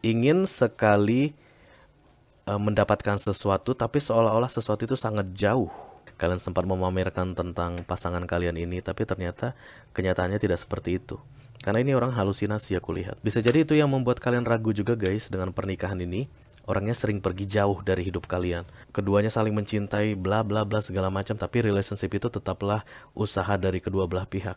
ingin sekali mendapatkan sesuatu, tapi seolah-olah sesuatu itu sangat jauh. Kalian sempat memamerkan tentang pasangan kalian ini, tapi ternyata kenyataannya tidak seperti itu. Karena ini orang halusinasi aku lihat. Bisa jadi itu yang membuat kalian ragu juga guys dengan pernikahan ini. Orangnya sering pergi jauh dari hidup kalian. Keduanya saling mencintai, bla bla bla segala macam, tapi relationship itu tetaplah usaha dari kedua belah pihak.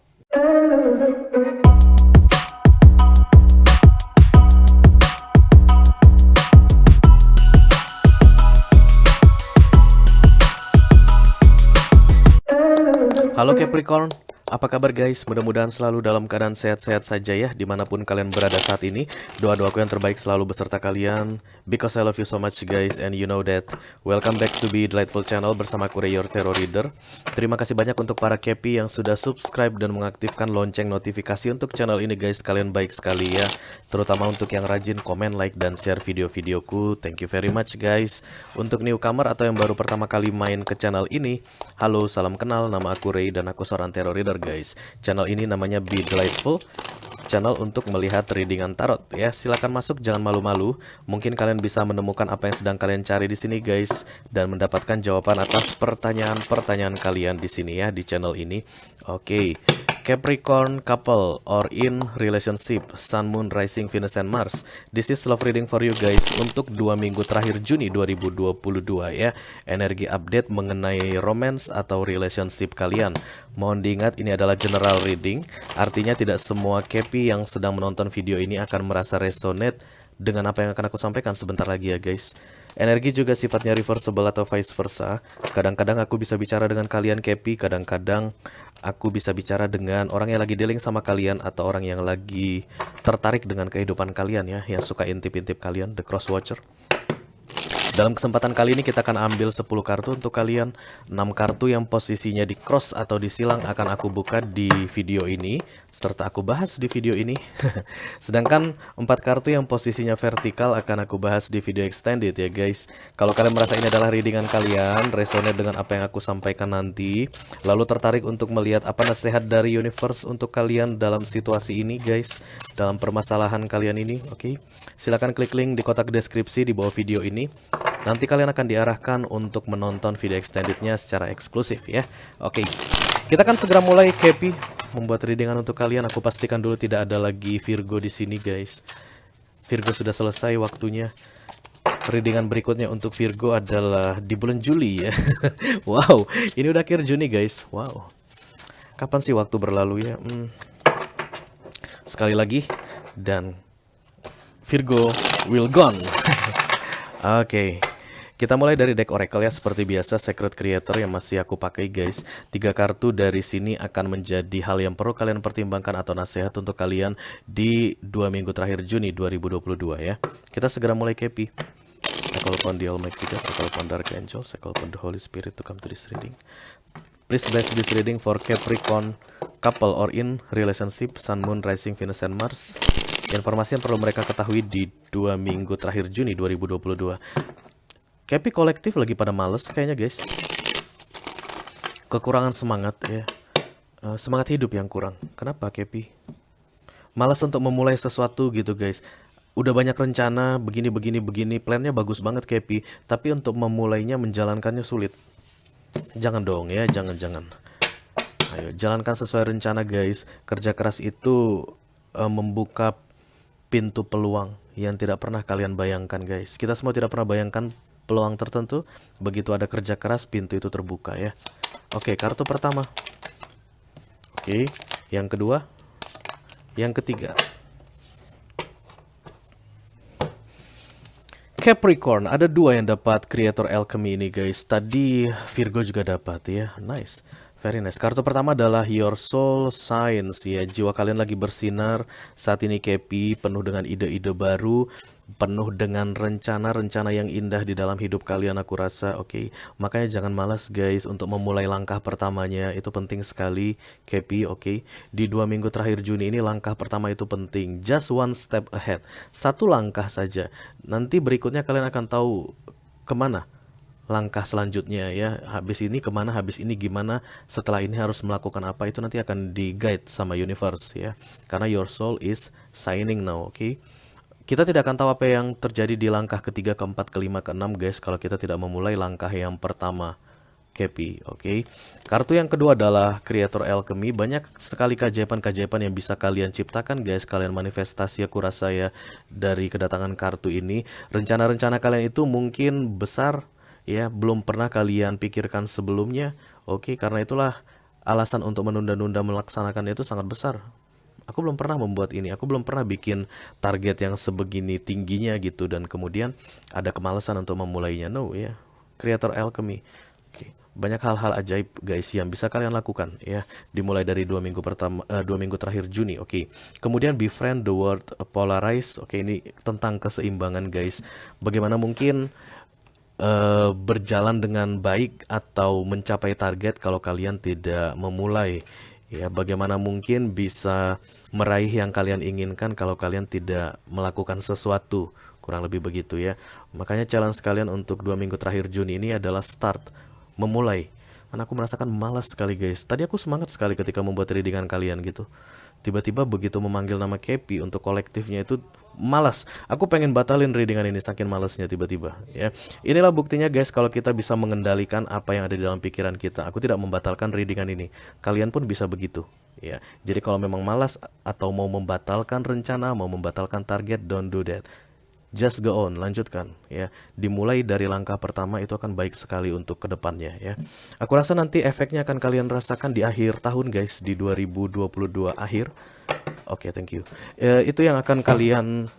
Halo Capricorn, apa kabar guys? Mudah-mudahan selalu dalam keadaan sehat-sehat saja ya, dimanapun kalian berada saat ini. Doa-doaku yang terbaik selalu beserta kalian, because I love you so much guys, and you know that. Welcome back to Be Delightful Channel bersama aku Ray, your Tarot Reader. Terima kasih banyak untuk para Kepi yang sudah subscribe dan mengaktifkan lonceng notifikasi untuk channel ini guys. Kalian baik sekali ya, terutama untuk yang rajin komen, like, dan share video-videoku. Thank you very much guys. Untuk newcomer atau yang baru pertama kali main ke channel ini, halo, salam kenal, nama aku Ray dan aku seorang tarot reader guys. Channel ini namanya Be Delightful, channel untuk melihat readingan tarot ya. Silakan masuk, jangan malu-malu. Mungkin kalian bisa menemukan apa yang sedang kalian cari di sini guys, dan mendapatkan jawaban atas pertanyaan-pertanyaan kalian di sini ya, di channel ini. Oke. Capricorn couple or in relationship, Sun, Moon, Rising, Venus, and Mars. This is love reading for you guys untuk 2 minggu terakhir Juni 2022 ya. Energi update mengenai romance atau relationship kalian. Mohon diingat ini adalah general reading, artinya tidak semua Kepi yang sedang menonton video ini akan merasa resonate dengan apa yang akan aku sampaikan sebentar lagi ya guys. Energi juga sifatnya reversible atau vice versa. Kadang-kadang aku bisa bicara dengan kalian Kepi, kadang-kadang aku bisa bicara dengan orang yang lagi dealing sama kalian, atau orang yang lagi tertarik dengan kehidupan kalian ya, yang suka intip-intip kalian, the cross watcher. Dalam kesempatan kali ini kita akan ambil 10 kartu untuk kalian. 6 kartu yang posisinya di cross atau di silang akan aku buka di video ini, serta aku bahas di video ini. Sedangkan 4 kartu yang posisinya vertikal akan aku bahas di video extended ya guys. Kalau kalian merasa ini adalah readingan kalian, resonate dengan apa yang aku sampaikan nanti, lalu tertarik untuk melihat apa nasihat dari universe untuk kalian dalam situasi ini guys, dalam permasalahan kalian ini, oke? Silakan klik link di kotak deskripsi di bawah video ini. Nanti kalian akan diarahkan untuk menonton video extendednya secara eksklusif ya. Oke, kita akan segera mulai Kepi membuat readingan untuk kalian. Aku pastikan dulu tidak ada lagi Virgo di sini guys. Virgo sudah selesai waktunya. Readingan berikutnya untuk Virgo adalah di bulan Juli ya. Wow, ini udah akhir Juni guys. Wow, kapan sih waktu berlalu ya? Sekali lagi, dan Virgo will gone. Oke. Kita mulai dari deck Oracle ya, seperti biasa Secret Creator yang masih aku pakai guys. 3 kartu dari sini akan menjadi hal yang perlu kalian pertimbangkan atau nasihat untuk kalian di 2 minggu terakhir Juni 2022 ya. Kita segera mulai Kepi. I call upon the Almighty God, I call upon Dark Angels, I call upon the Holy Spirit to come to this reading. Please bless this reading for Capricorn couple or in relationship, Sun, Moon, Rising, Venus, and Mars. Informasi yang perlu mereka ketahui di 2 minggu terakhir Juni 2022. Kepi kolektif lagi pada males kayaknya guys. Kekurangan semangat ya. Semangat hidup yang kurang. Kenapa Kepi? Malas untuk memulai sesuatu gitu guys. Udah banyak rencana, begini, plannya bagus banget Kepi, tapi untuk memulainya, menjalankannya sulit. Jangan dong ya, jangan. Ayo, jalankan sesuai rencana guys. Kerja keras itu membuka pintu peluang yang tidak pernah kalian bayangkan guys. Kita semua tidak pernah bayangkan peluang tertentu, begitu ada kerja keras pintu itu terbuka ya. Oke, kartu pertama. Oke, yang kedua, yang ketiga. Capricorn, ada 2 yang dapat Creator Alchemy ini guys. Tadi Virgo juga dapat ya. Nice. Very nice. Kartu pertama adalah Your Soul Signs ya. Jiwa kalian lagi bersinar saat ini Kepi, penuh dengan ide-ide baru, penuh dengan rencana-rencana yang indah di dalam hidup kalian aku rasa. Oke. Makanya jangan malas guys untuk memulai langkah pertamanya. Itu penting sekali Kepi, oke. Di 2 minggu terakhir Juni ini langkah pertama itu penting. Just one step ahead. 1 langkah saja. Nanti berikutnya kalian akan tahu kemana langkah selanjutnya ya. Habis ini kemana, habis ini gimana, setelah ini harus melakukan apa, itu nanti akan di guide sama universe ya. Karena your soul is signing now, oke. Kita tidak akan tahu apa yang terjadi di langkah ketiga, keempat, kelima, keenam guys kalau kita tidak memulai langkah yang pertama. Kepi, oke. Kartu yang kedua adalah Creator Alchemy. Banyak sekali keajaiban-keajaiban yang bisa kalian ciptakan guys. Kalian manifestasi, aku rasa ya, dari kedatangan kartu ini. Rencana-rencana kalian itu mungkin besar ya, belum pernah kalian pikirkan sebelumnya. Oke, karena itulah alasan untuk menunda-nunda melaksanakan itu sangat besar. Aku belum pernah membuat ini, aku belum pernah bikin target yang sebegini tingginya gitu, dan kemudian ada kemalasan untuk memulainya. No ya, Creator Alchemy. Oke. Banyak hal-hal ajaib guys yang bisa kalian lakukan ya, dimulai dari 2 minggu terakhir Juni. Oke. Kemudian Befriend the World Polarize. Oke, ini tentang keseimbangan guys. Bagaimana mungkin berjalan dengan baik atau mencapai target kalau kalian tidak memulai ya, bagaimana mungkin bisa meraih yang kalian inginkan kalau kalian tidak melakukan sesuatu, kurang lebih begitu ya. Makanya challenge kalian untuk 2 minggu terakhir Juni ini adalah start, memulai. Karena aku merasakan malas sekali guys. Tadi aku semangat sekali ketika membuat readingan kalian gitu. Tiba-tiba begitu memanggil nama Kepi untuk kolektifnya itu malas. Aku pengen batalin readingan ini saking malasnya tiba-tiba ya. Inilah buktinya guys kalau kita bisa mengendalikan apa yang ada di dalam pikiran kita. Aku tidak membatalkan readingan ini. Kalian pun bisa begitu ya. Jadi kalau memang malas atau mau membatalkan rencana, mau membatalkan target, don't do that. Just go on, lanjutkan ya. Dimulai dari langkah pertama itu akan baik sekali untuk kedepannya ya. Aku rasa nanti efeknya akan kalian rasakan di akhir tahun guys, di 2022 akhir. Oke, thank you. Itu yang akan kalian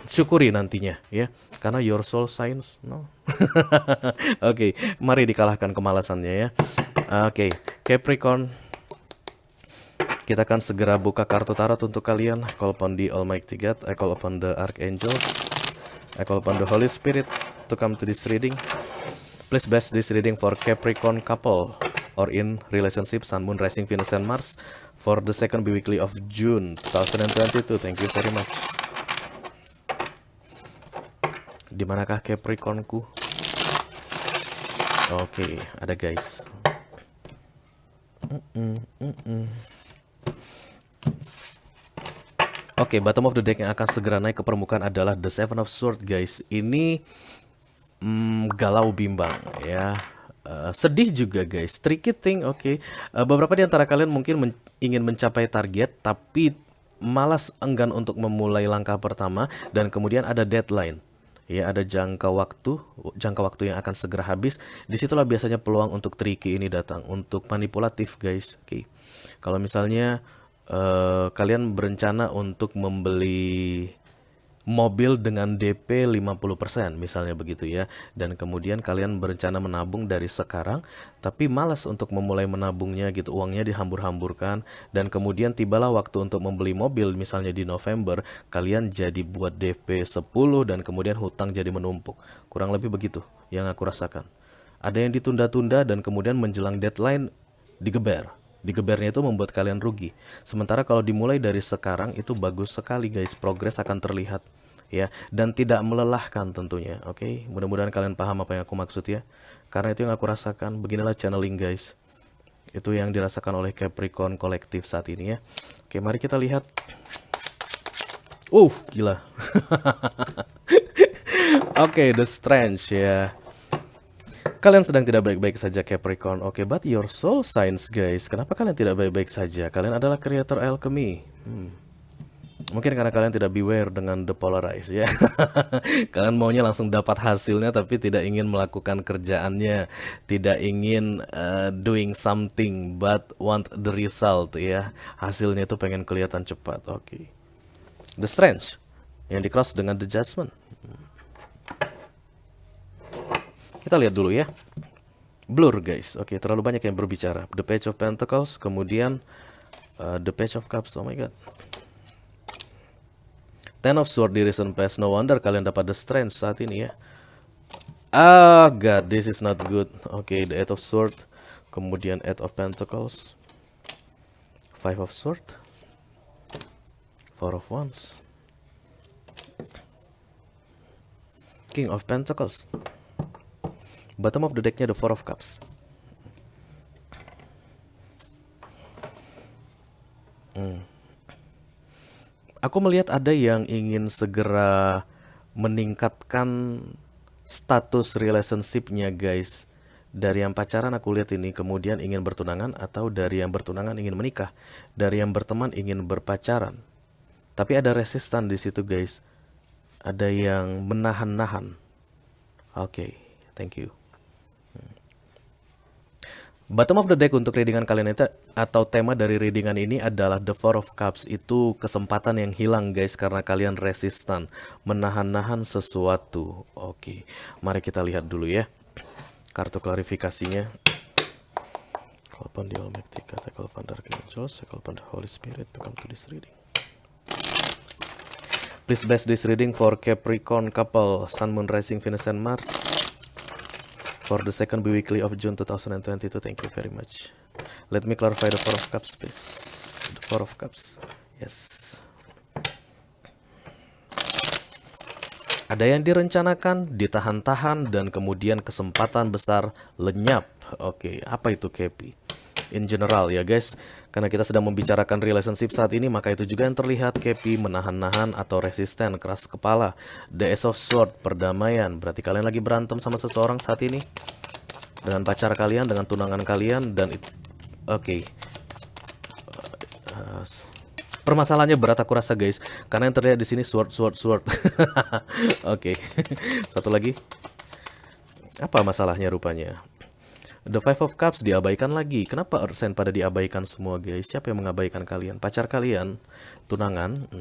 syukuri nantinya ya. Karena your soul signs, no. Oke, mari dikalahkan kemalasannya ya. Oke, Capricorn. Kita akan segera buka kartu tarot untuk kalian. I call upon the Almighty God, I call upon the Archangels, I call upon the Holy Spirit to come to this reading. Please bless this reading for Capricorn couple or in relationship, Sun, Moon, Rising, Venus, and Mars for the second weekly of June 2022. Thank you very much. Dimanakah Capricornku? Oke, ada guys. Oke, bottom of the deck yang akan segera naik ke permukaan adalah The Seven of Swords guys. Ini galau bimbang ya. Sedih juga guys, tricky thing. Oke. Beberapa di antara kalian mungkin ingin mencapai target tapi malas, enggan untuk memulai langkah pertama, dan kemudian ada deadline. Ya, ada jangka waktu yang akan segera habis. Disitulah biasanya peluang untuk tricky ini datang, untuk manipulatif guys. Oke. Kalau misalnya kalian berencana untuk membeli mobil dengan DP 50% misalnya begitu ya, dan kemudian kalian berencana menabung dari sekarang tapi malas untuk memulai menabungnya gitu, uangnya dihambur-hamburkan, dan kemudian tibalah waktu untuk membeli mobil misalnya di November, kalian jadi buat DP 10 dan kemudian hutang jadi menumpuk. Kurang lebih begitu yang aku rasakan. Ada yang ditunda-tunda dan kemudian menjelang deadline digeber. Digebernya itu membuat kalian rugi. Sementara kalau dimulai dari sekarang itu bagus sekali guys, progres akan terlihat ya, dan tidak melelahkan tentunya. Oke, mudah-mudahan kalian paham apa yang aku maksud ya. Karena itu yang aku rasakan. Beginilah channeling guys. Itu yang dirasakan oleh Capricorn kolektif saat ini ya. Oke, mari kita lihat. Gila. Oke, The Strange ya. Kalian sedang tidak baik-baik saja Capricorn. Oke, but your soul signs guys. Kenapa kalian tidak baik-baik saja? Kalian adalah Creator Alchemy. Mungkin karena kalian tidak beware dengan the polarize ya. Kalian maunya langsung dapat hasilnya tapi tidak ingin melakukan kerjaannya, tidak ingin doing something but want the result ya. Hasilnya itu pengen kelihatan cepat. Oke. The Strange yang di cross dengan the Judgment. Kita lihat dulu ya. Blur guys. Oke, terlalu banyak yang berbicara. The Page of Pentacles, kemudian the Page of Cups. Oh my god. Ten of Swords di recent past. No wonder kalian dapat the Strength saat ini ya. God, this is not good. Oke, the Eight of Swords, kemudian Eight of Pentacles, Five of Swords, Four of Wands, King of Pentacles. Bottom of the decknya the Four of Cups. Aku melihat ada yang ingin segera meningkatkan status relationship-nya guys. Dari yang pacaran aku lihat ini kemudian ingin bertunangan, atau dari yang bertunangan ingin menikah, dari yang berteman ingin berpacaran. Tapi ada resistan di situ guys. Ada yang menahan-nahan. Oke, thank you. Bottom of the deck untuk readingan kalian itu, atau tema dari readingan ini adalah The Four of Cups. Itu kesempatan yang hilang guys karena kalian resistan, menahan-nahan sesuatu. Oke, mari kita lihat dulu ya kartu klarifikasinya. Call upon the Almighty God, I call upon the Archangels, I call upon the Holy Spirit to come to this reading. Please bless this reading for Capricorn couple, Sun, Moon, Rising, Venus, and Mars. For the second bi-weekly of June 2022, thank you very much. Let me clarify the Four of Cups, please. The Four of Cups, yes. Ada yang direncanakan, ditahan-tahan, dan kemudian kesempatan besar lenyap. Oke, apa itu Kepi? In general ya guys, karena kita sedang membicarakan relationship saat ini, maka itu juga yang terlihat. Kepi menahan-nahan atau resisten, keras kepala. The Ace of Swords, perdamaian. Berarti kalian lagi berantem sama seseorang saat ini, dengan pacar kalian, dengan tunangan kalian, dan oke. Permasalahannya berat aku rasa guys, karena yang terlihat di sini sword. Oke. Satu lagi. Apa masalahnya rupanya? The Five of Cups diabaikan lagi. Kenapa Earth pada diabaikan semua guys? Siapa yang mengabaikan kalian? Pacar kalian? Tunangan?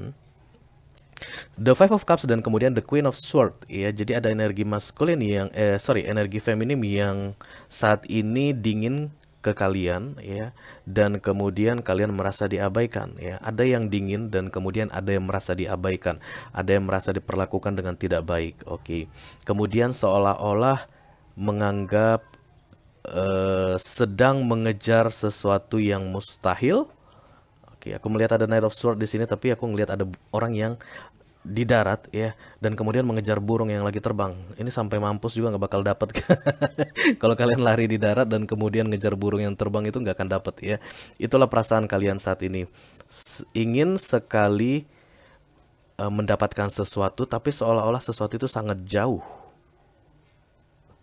The Five of Cups dan kemudian The Queen of Swords ya. Jadi ada energi maskulin yang energi feminim yang saat ini dingin ke kalian ya, dan kemudian kalian merasa diabaikan ya. Ada yang dingin dan kemudian ada yang merasa diabaikan. Ada yang merasa diperlakukan dengan tidak baik. Oke. Kemudian seolah-olah menganggap sedang mengejar sesuatu yang mustahil. Oke, aku melihat ada Knight of Swords di sini, tapi aku melihat ada orang yang di darat ya, dan kemudian mengejar burung yang lagi terbang. Ini sampai mampus juga nggak bakal dapat. Kalau kalian lari di darat dan kemudian ngejar burung yang terbang, itu nggak akan dapat ya. Itulah perasaan kalian saat ini. Ingin sekali mendapatkan sesuatu, tapi seolah-olah sesuatu itu sangat jauh.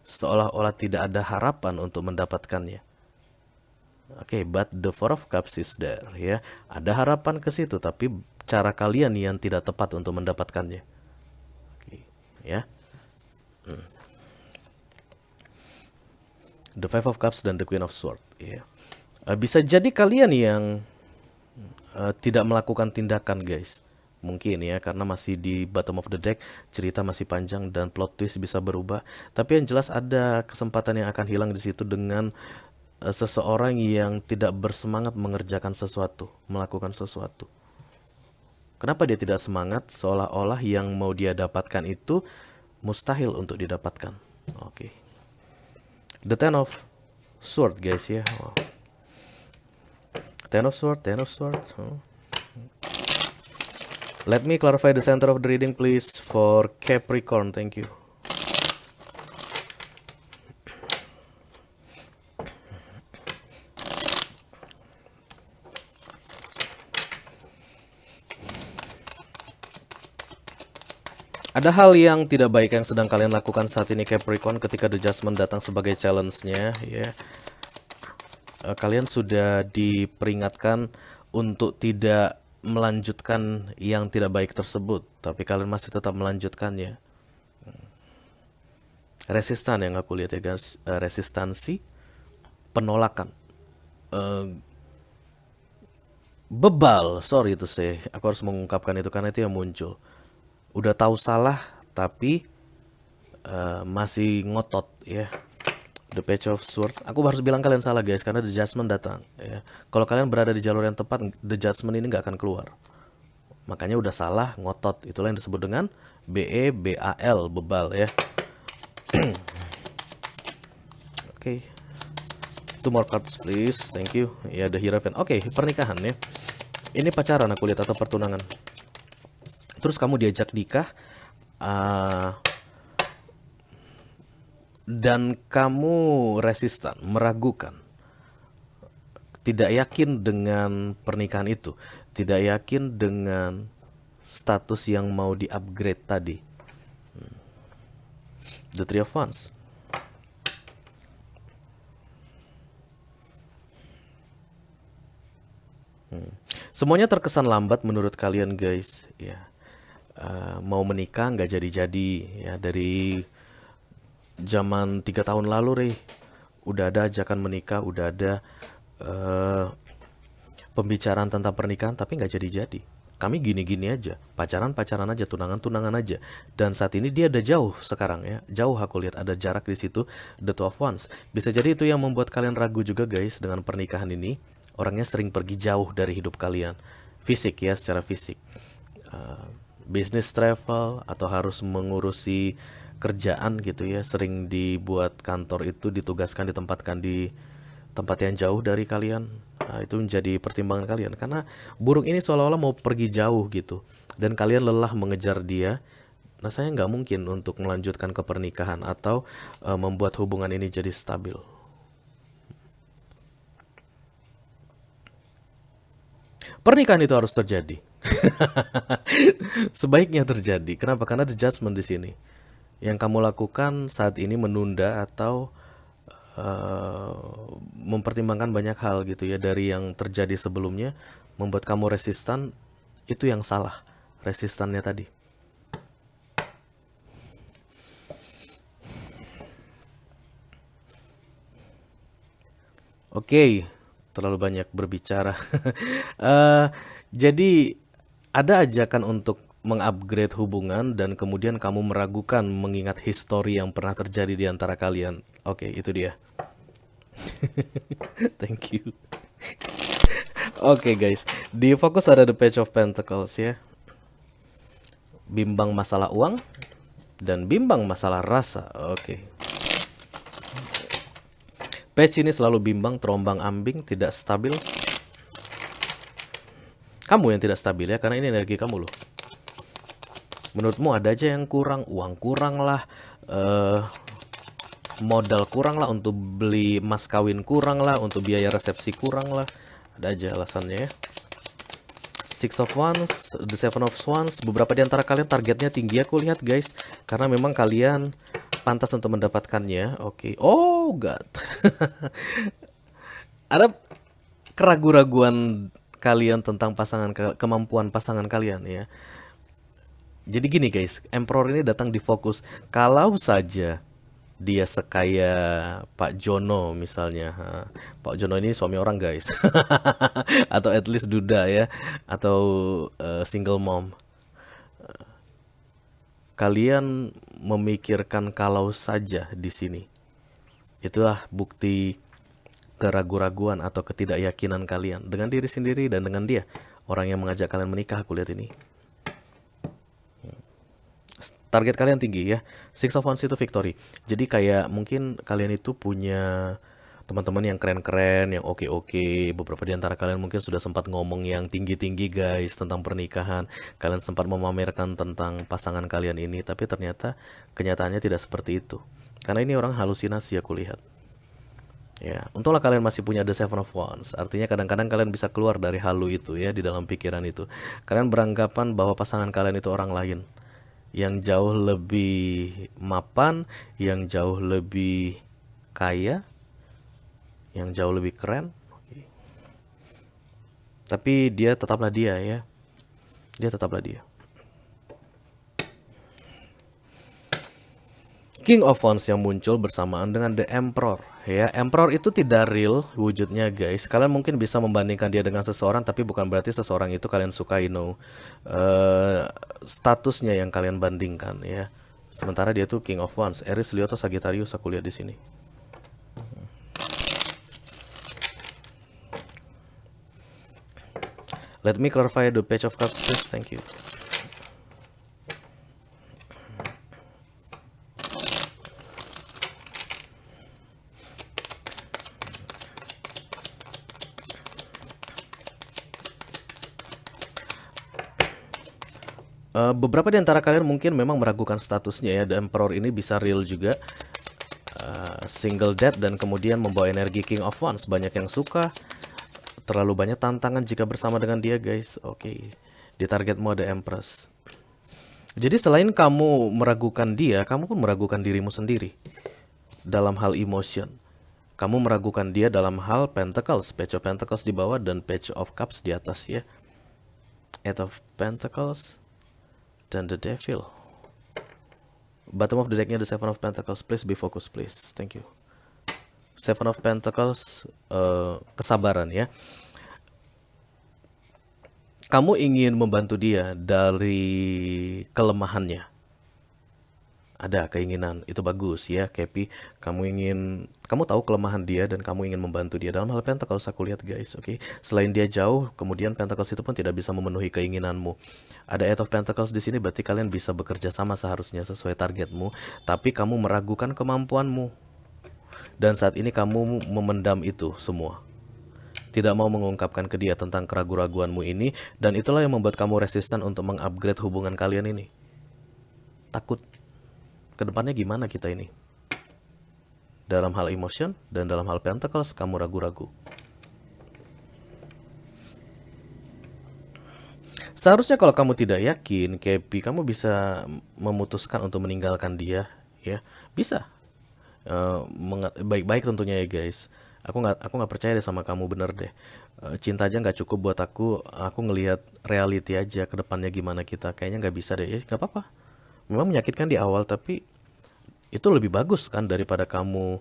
Seolah-olah tidak ada harapan untuk mendapatkannya. Oke, but the Four of Cups is there ya. Ada harapan ke situ, tapi cara kalian yang tidak tepat untuk mendapatkannya. Oke, ya. The Five of Cups dan the Queen of Swords ya. Bisa jadi kalian yang tidak melakukan tindakan guys. Mungkin ya, karena masih di bottom of the deck, cerita masih panjang dan plot twist bisa berubah. Tapi yang jelas ada kesempatan yang akan hilang di situ dengan seseorang yang tidak bersemangat mengerjakan sesuatu, melakukan sesuatu. Kenapa dia tidak semangat? Seolah-olah yang mau dia dapatkan itu mustahil untuk didapatkan. Oke. The Ten of Swords guys ya. Wow. Ten of Swords. Let me clarify the center of the reading please for Capricorn. Thank you. Ada hal yang tidak baik yang sedang kalian lakukan saat ini Capricorn ketika The Judgment datang sebagai challenge-nya ya. Kalian sudah diperingatkan untuk tidak melanjutkan yang tidak baik tersebut, tapi kalian masih tetap melanjutkannya. Resistan yang aku lihat ya guys, resistansi, penolakan, bebal, sorry itu sih, aku harus mengungkapkan itu karena itu yang muncul. Udah tahu salah, tapi masih ngotot ya. The Page of Swords. Aku harus bilang kalian salah guys, karena The Judgment datang ya. Kalau kalian berada di jalur yang tepat, The Judgment ini nggak akan keluar. Makanya udah salah, ngotot. Itulah yang disebut dengan BEBAL, bebal ya. Oke. Two more cards please, thank you. Ya, The Hierophant. Oke, pernikahan ya. Ini pacaran aku lihat atau pertunangan. Terus kamu diajak nikah, dan kamu resistan, meragukan, tidak yakin dengan pernikahan itu, tidak yakin dengan status yang mau di-upgrade tadi. The Three of Wands. Semuanya terkesan lambat menurut kalian guys, ya. Mau menikah nggak jadi-jadi, ya. Dari zaman 3 tahun lalu, Rey, udah ada ajakan menikah, udah ada pembicaraan tentang pernikahan, tapi nggak jadi-jadi. Kami gini-gini aja, pacaran-pacaran aja, tunangan-tunangan aja. Dan saat ini dia ada jauh sekarang, ya. Jauh aku lihat ada jarak di situ, the Two of Wands. Bisa jadi itu yang membuat kalian ragu juga guys dengan pernikahan ini. Orangnya sering pergi jauh dari hidup kalian. Fisik ya, secara fisik. Business travel atau harus mengurusi kerjaan gitu ya. Sering dibuat kantor itu ditugaskan, ditempatkan di tempat yang jauh dari kalian. Itu menjadi pertimbangan kalian. Karena burung ini seolah-olah mau pergi jauh gitu. Dan kalian lelah mengejar dia. Nah, saya nggak mungkin untuk melanjutkan ke pernikahan atau membuat hubungan ini jadi stabil. Pernikahan itu harus terjadi. Sebaiknya terjadi. Kenapa? Karena the judgment di sini. Yang kamu lakukan saat ini menunda atau mempertimbangkan banyak hal gitu ya dari yang terjadi sebelumnya, membuat kamu resistan. Itu yang salah, resistannya tadi. Oke. Terlalu banyak berbicara. Jadi ada ajakan untuk mengupgrade hubungan dan kemudian kamu meragukan mengingat histori yang pernah terjadi di antara kalian. Oke, itu dia. Thank you. Oke guys, di fokus ada the Page of Pentacles ya. Bimbang masalah uang dan bimbang masalah rasa. Oke. Page ini selalu bimbang, terombang-ambing, tidak stabil. Kamu yang tidak stabil ya, karena ini energi kamu loh. Menurutmu ada aja yang kurang, uang kurang lah, modal kurang lah, untuk beli mas kawin kurang lah, untuk biaya resepsi kurang lah. Ada aja alasannya ya. Six of Wands, the Seven of Wands. Beberapa di antara kalian targetnya tinggi aku lihat guys, karena memang kalian pantas untuk mendapatkannya. Oke. Oh god. Ada keraguan-raguan kalian tentang kemampuan pasangan kalian ya. Jadi gini guys, Emperor ini datang di fokus. Kalau saja dia sekaya Pak Jono misalnya, Pak Jono ini suami orang guys, atau at least duda ya, atau single mom. Kalian memikirkan kalau saja di sini. Itulah bukti keraguan-raguan atau ketidakyakinan kalian dengan diri sendiri dan dengan dia, orang yang mengajak kalian menikah. Aku lihat ini. Target kalian tinggi ya. Six of Wands itu victory. Jadi kayak mungkin kalian itu punya teman-teman yang keren-keren, yang oke-oke. Beberapa di antara kalian mungkin sudah sempat ngomong yang tinggi-tinggi guys tentang pernikahan. Kalian sempat memamerkan tentang pasangan kalian ini, tapi ternyata kenyataannya tidak seperti itu. Karena ini orang halusinasi aku lihat. Ya, untunglah kalian masih punya the Seven of Wands. Artinya kadang-kadang kalian bisa keluar dari halu itu ya, di dalam pikiran itu. Kalian beranggapan bahwa pasangan kalian itu orang lain yang jauh lebih mapan, yang jauh lebih kaya, yang jauh lebih keren. Tapi dia tetaplah dia ya. Dia tetaplah dia. King of Wands yang muncul bersamaan dengan The Emperor ya. Emperor itu tidak real wujudnya guys. Kalian mungkin bisa membandingkan dia dengan seseorang, tapi bukan berarti seseorang itu kalian sukai, no. Statusnya yang kalian bandingkan ya. Sementara dia tuh King of Wands, Aries, Leo atau Sagittarius aku lihat di sini. Let me clarify the Page of Cups please, thank you. Beberapa di antara kalian mungkin memang meragukan statusnya ya. The Emperor ini bisa real juga, single dad, dan kemudian membawa energi King of Wands. Banyak yang suka, terlalu banyak tantangan jika bersama dengan dia guys. Oke. Di Di targetmu ada Empress. Jadi selain kamu meragukan dia, kamu pun meragukan dirimu sendiri dalam hal emotion. Kamu meragukan dia dalam hal Pentacles, Page of Pentacles di bawah dan Page of Cups di atas ya. Eight of Pentacles dan The Devil. Bottom of the decknya the Seven of Pentacles. Please be focused please. Thank you. Seven of Pentacles, kesabaran ya. Kamu ingin membantu dia dari kelemahannya. Ada keinginan, itu bagus ya, Kepi. Kamu tahu kelemahan dia dan kamu ingin membantu dia dalam hal Pentacles. Aku lihat guys, oke. Selain dia jauh, kemudian Pentacles itu pun tidak bisa memenuhi keinginanmu. Ada Eight of Pentacles di sini, berarti kalian bisa bekerja sama seharusnya sesuai targetmu. Tapi kamu meragukan kemampuanmu. Dan saat ini kamu memendam itu semua. Tidak mau mengungkapkan ke dia tentang keraguan-raguanmu ini, dan itulah yang membuat kamu resisten untuk mengupgrade hubungan kalian ini. Takut. Kedepannya gimana kita ini? Dalam hal emotion dan dalam hal Pentacles, kamu ragu-ragu. Seharusnya kalau kamu tidak yakin, Kepi, kamu bisa memutuskan untuk meninggalkan dia, ya. Bisa. Baik-baik tentunya ya guys. Aku nggak percaya deh sama kamu, bener deh. Cinta aja nggak cukup buat aku ngelihat reality aja ke depannya gimana kita. Kayaknya nggak bisa deh. Ya nggak apa-apa. Memang menyakitkan di awal, tapi itu lebih bagus kan daripada kamu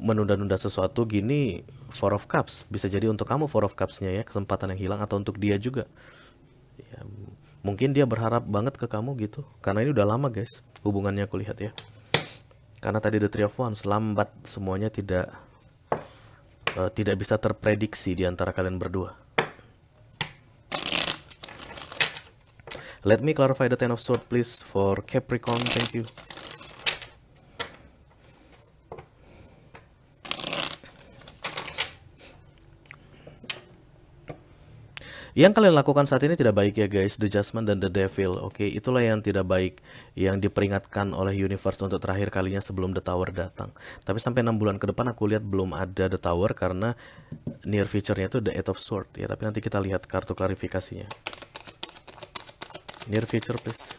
menunda-nunda sesuatu gini. Four of Cups bisa jadi untuk kamu, Four of Cups-nya ya, kesempatan yang hilang, atau untuk dia juga. Ya, mungkin dia berharap banget ke kamu gitu. Karena ini udah lama guys hubungannya, aku lihat ya. Karena tadi the Three of Wands, lambat semuanya, tidak bisa terprediksi di antara kalian berdua. Let me clarify the Ten of Swords please for Capricorn. Thank you. Yang kalian lakukan saat ini tidak baik ya guys, The Judgment dan The Devil. Oke, itulah yang tidak baik, yang diperingatkan oleh universe untuk terakhir kalinya sebelum The Tower datang. Tapi sampai 6 bulan ke depan aku lihat belum ada The Tower karena near future-nya itu The Eight of Swords ya. Tapi nanti kita lihat kartu klarifikasinya. Near future please.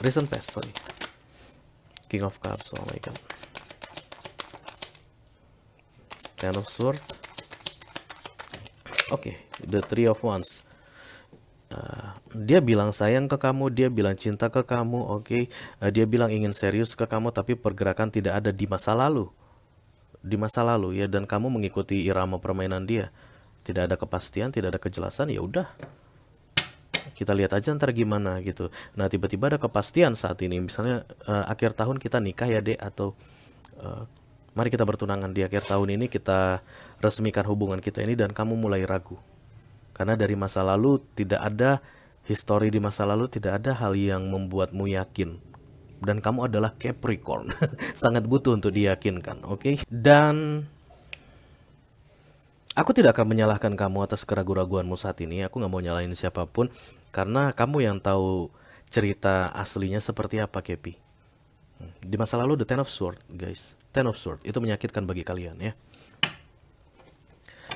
Recent past, sorry. King of Cups, oh my god. Ten of Swords. Oke, The Three of Wands. Dia bilang sayang ke kamu, dia bilang cinta ke kamu, oke. Dia bilang ingin serius ke kamu, tapi pergerakan tidak ada di masa lalu. Di masa lalu ya, dan kamu mengikuti irama permainan dia. Tidak ada kepastian, tidak ada kejelasan, ya udah. Kita lihat aja ntar gimana gitu. Nah, tiba-tiba ada kepastian saat ini. Misalnya akhir tahun kita nikah ya, Dek, atau mari kita bertunangan di akhir tahun ini, kita resmikan hubungan kita ini, dan kamu mulai ragu. Karena dari masa lalu tidak ada histori, di masa lalu tidak ada hal yang membuatmu yakin. Dan kamu adalah Capricorn. Sangat butuh untuk diyakinkan, oke? Dan aku tidak akan menyalahkan kamu atas keraguan-raguanmu saat ini. Aku nggak mau nyalahin siapapun, karena kamu yang tahu cerita aslinya seperti apa, Kepi. Di masa lalu the Ten of Swords, guys. Ten of Swords itu menyakitkan bagi kalian ya.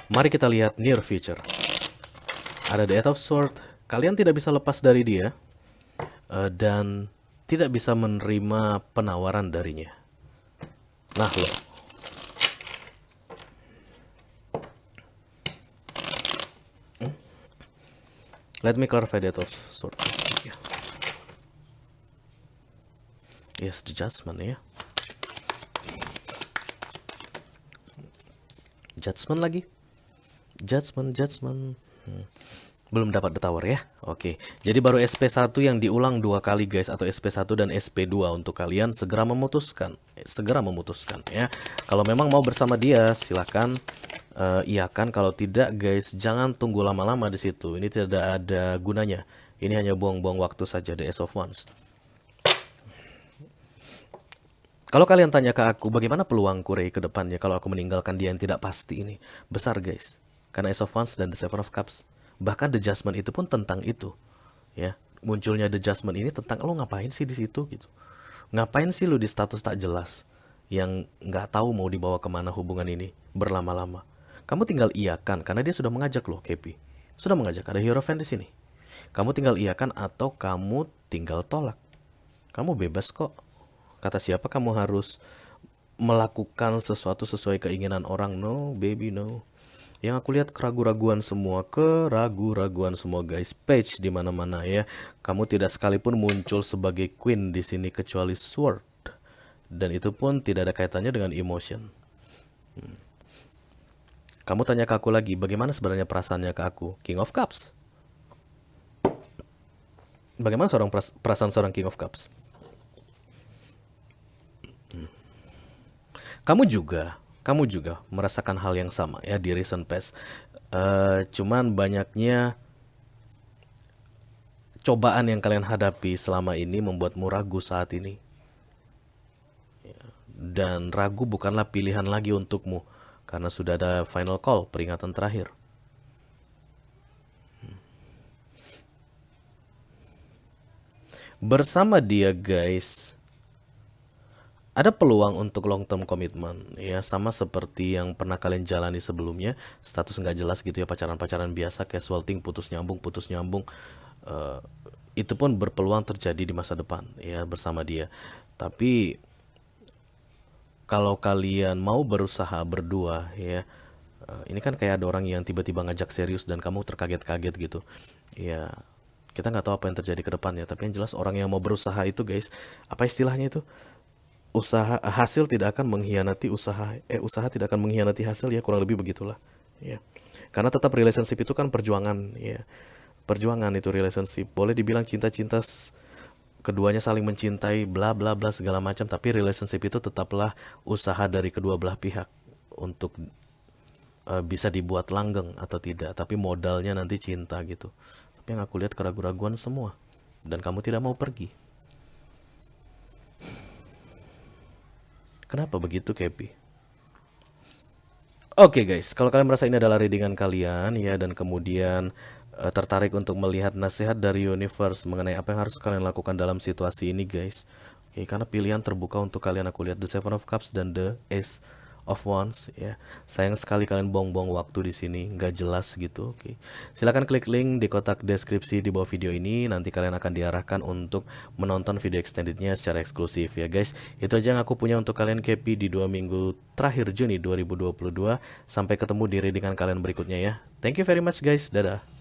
Mari kita lihat near future. Ada the Eight of Swords. Kalian tidak bisa lepas dari dia, dan tidak bisa menerima penawaran darinya. Nah loh. Let me clarify the Eight of Swords. Yes, the Judgment ya. Judgment lagi. Judgment. Belum dapat the Tower ya. Oke. Jadi baru SP1 yang diulang 2 kali guys, atau SP1 dan SP2 untuk kalian segera memutuskan. Segera memutuskan ya. Kalau memang mau bersama dia, silakan iyakan. Kalau tidak guys, jangan tunggu lama-lama di situ. Ini tidak ada gunanya. Ini hanya buang-buang waktu saja, the Ace of Wands. Kalau kalian tanya ke aku, bagaimana peluangku Rey ke depannya kalau aku meninggalkan dia yang tidak pasti ini? Besar guys. Karena Ace of Wands dan the Seven of Cups. Bahkan the Judgment itu pun tentang itu. Ya, munculnya the Judgment ini tentang lo ngapain sih di situ gitu. Ngapain sih lo di status tak jelas yang nggak tahu mau dibawa kemana hubungan ini berlama-lama. Kamu tinggal iyakan karena dia sudah mengajak lo, Kepi. Sudah mengajak, ada Hierophant di sini. Kamu tinggal iyakan atau kamu tinggal tolak. Kamu bebas kok. Kata siapa kamu harus melakukan sesuatu sesuai keinginan orang? No, baby, no. Yang aku lihat keraguan-raguan semua guys. Page di mana-mana ya. Kamu tidak sekalipun muncul sebagai queen di sini kecuali sword. Dan itu pun tidak ada kaitannya dengan emotion. Kamu tanya ke aku lagi, bagaimana sebenarnya perasaannya ke aku? King of Cups. Bagaimana perasaan seorang King of Cups? Kamu juga merasakan hal yang sama ya di recent past. Cuman banyaknya cobaan yang kalian hadapi selama ini membuatmu ragu saat ini. Dan ragu bukanlah pilihan lagi untukmu karena sudah ada final call, peringatan terakhir. Bersama dia guys, ada peluang untuk long term commitment ya, sama seperti yang pernah kalian jalani sebelumnya. Status nggak jelas gitu ya, pacaran-pacaran biasa, casual thing, putus nyambung. Itu pun berpeluang terjadi di masa depan ya bersama dia. Tapi kalau kalian mau berusaha berdua ya, ini kan kayak ada orang yang tiba-tiba ngajak serius dan kamu terkaget-kaget gitu ya. Kita nggak tahu apa yang terjadi ke depannya, tapi yang jelas orang yang mau berusaha itu guys, apa istilahnya itu, hasil tidak akan mengkhianati usaha tidak akan mengkhianati hasil ya, kurang lebih begitulah ya. Karena tetap relationship itu kan perjuangan ya, perjuangan itu relationship. Boleh dibilang cinta-cinta, keduanya saling mencintai bla bla bla segala macam, tapi relationship itu tetaplah usaha dari kedua belah pihak untuk bisa dibuat langgeng atau tidak, tapi modalnya nanti cinta gitu. Tapi yang aku lihat keraguan-raguan semua dan kamu tidak mau pergi. Kenapa begitu, Kepi? Oke guys, kalau kalian merasa ini adalah readingan kalian ya, dan kemudian tertarik untuk melihat nasihat dari universe mengenai apa yang harus kalian lakukan dalam situasi ini guys. Oke, karena pilihan terbuka untuk kalian, aku lihat the Seven of Cups dan the Ace of Wands ya. Sayang sekali kalian buang-buang waktu di sini, nggak jelas gitu. Oke, silakan klik link di kotak deskripsi di bawah video ini. Nanti kalian akan diarahkan untuk menonton video extendednya secara eksklusif ya guys. Itu aja yang aku punya untuk kalian Kepi di 2 minggu terakhir Juni 2022. Sampai ketemu di readingan kalian berikutnya ya. Thank you very much guys, dadah.